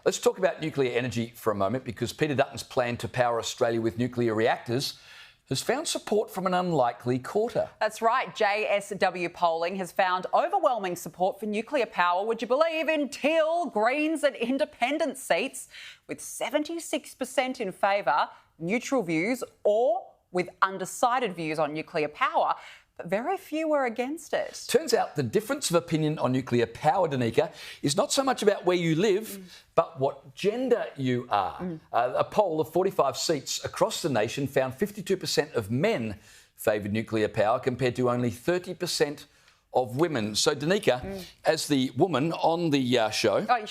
Let's talk about nuclear energy for a moment, because Peter Dutton's plan to power Australia with nuclear reactors has found support from an unlikely quarter. That's right. JSW polling has found overwhelming support for nuclear power, would you believe, in Teal, Greens and Independent seats, with 76% in favour, neutral views or with undecided views on nuclear power. But very few were against it. Turns out the difference of opinion on nuclear power, Danica, is not so much about where you live, but what gender you are. A poll of 45 seats across the nation found 52% of men favoured nuclear power compared to only 30% of women. So, Danica, as the woman on the show... Oh, you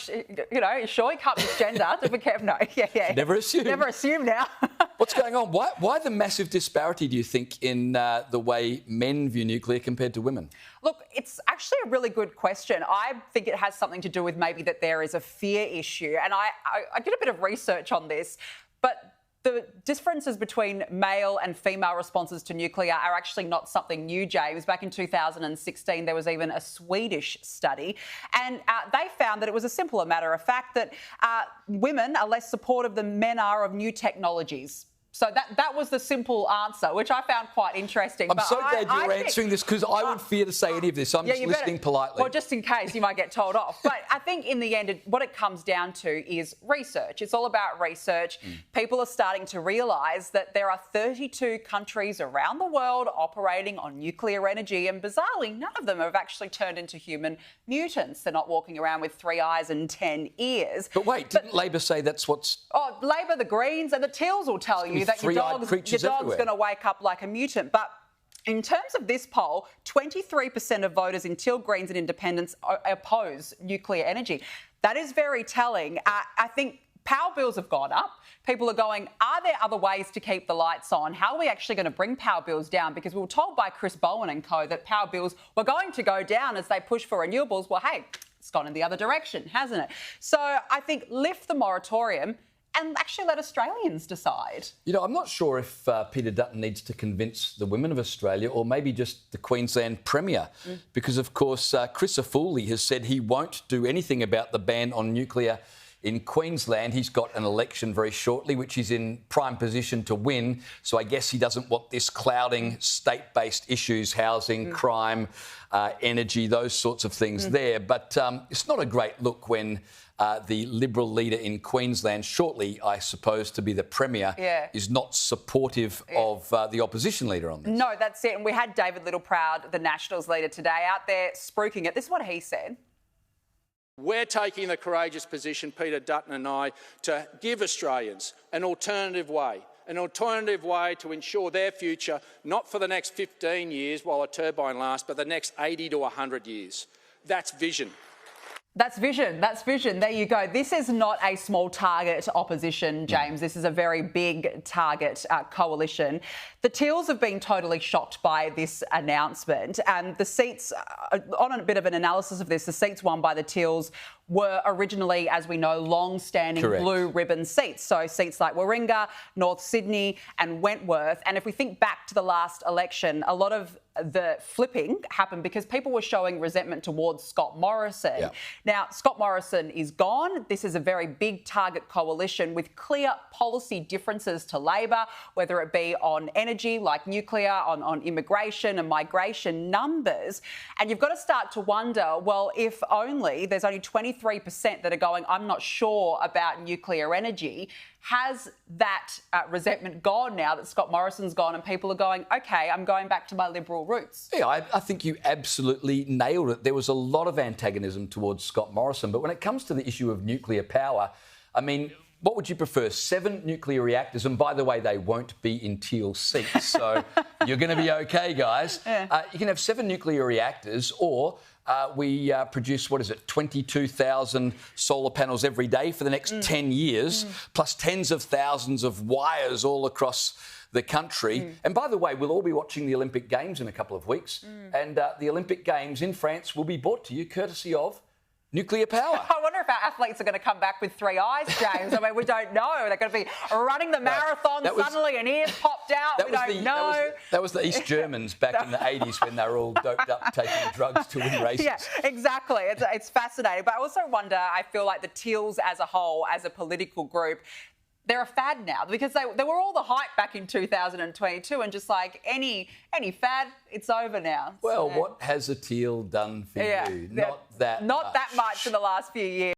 sure you can't misgender to be careful. No, yeah. Never assume. Never assume now. What's going on? Why the massive disparity, do you think, in the way men view nuclear compared to women? Look, it's actually a really good question. I think it has something to do with maybe that there is a fear issue. And I did a bit of research on this, but the differences between male and female responses to nuclear are actually not something new, James. Back in 2016, there was even a Swedish study, and they found that it was a simpler matter of fact that women are less supportive than men are of new technologies. So that was the simple answer, which I found quite interesting. I'm so glad you're answering this, because I would fear to say any of this. I'm just listening politely. Well, just in case you might get told off. But I think in the end, what it comes down to is research. It's all about research. People are starting to realise that there are 32 countries around the world operating on nuclear energy, and bizarrely, none of them have actually turned into human mutants. They're not walking around with 3 eyes and 10 ears. But wait, didn't Labor say that's what's... Oh, Labor, the Greens and the Teals will tell you that your dog's going to wake up like a mutant. But in terms of this poll, 23% of voters in Teal, Greens and Independents oppose nuclear energy. That is very telling. I think power bills have gone up. People are going, are there other ways to keep the lights on? How are we actually going to bring power bills down? Because we were told by Chris Bowen and co that power bills were going to go down as they push for renewables. Well, hey, it's gone in the other direction, hasn't it? So I think lift the moratorium and actually let Australians decide. You know, I'm not sure if Peter Dutton needs to convince the women of Australia, or maybe just the Queensland Premier, because, of course, Crisafulli has said he won't do anything about the ban on nuclear in Queensland. He's got an election very shortly, which he's in prime position to win. So I guess he doesn't want this clouding state-based issues, housing, crime, energy, those sorts of things there. But it's not a great look when the Liberal leader in Queensland, shortly, I suppose, to be the Premier, is not supportive of the opposition leader on this. No, that's it. And we had David Littleproud, the Nationals leader today, out there spruiking it. This is what he said. We're taking the courageous position, Peter Dutton and I, to give Australians an alternative way to ensure their future, not for the next 15 years while a turbine lasts, but the next 80 to 100 years. That's vision. That's vision. That's vision. There you go. This is not a small target opposition, James. This is a very big target coalition. The Teals have been totally shocked by this announcement, and the seats, on a bit of an analysis of this, the seats won by the Teals were originally, as we know, long-standing blue ribbon seats. So seats like Warringah, North Sydney and Wentworth. And if we think back to the last election, a lot of the flipping happened because people were showing resentment towards Scott Morrison. Now, Scott Morrison is gone. This is a very big target coalition with clear policy differences to Labor, whether it be on energy, like nuclear, on immigration and migration numbers. And you've got to start to wonder, well, if only there's only 23% that are going, I'm not sure about nuclear energy. Has that resentment gone now that Scott Morrison's gone and people are going, OK, I'm going back to my Liberal roots? Yeah, I think you absolutely nailed it. There was a lot of antagonism towards Scott Morrison. But when it comes to the issue of nuclear power, I mean, what would you prefer? 7 nuclear reactors? And by the way, they won't be in Teal seats. So you're going to be OK, guys. You can have 7 nuclear reactors, or we produce, 22,000 solar panels every day for the next 10 years, plus tens of thousands of wires all across the country. And by the way, we'll all be watching the Olympic Games in a couple of weeks. And the Olympic Games in France will be brought to you courtesy of nuclear power. I wonder if our athletes are going to come back with 3 eyes, James. I mean, we don't know. They're going to be running the marathon, suddenly an ear popped out. We don't know. That was the East Germans back in the 80s when they were all doped up taking drugs to win races. Yeah, exactly. It's fascinating. But I also wonder, I feel like the Teals as a whole, as a political group, they're a fad now because they were all the hype back in 2022 and just like any fad, it's over now. Well, what has a Teal done for you? Not that much in the last few years.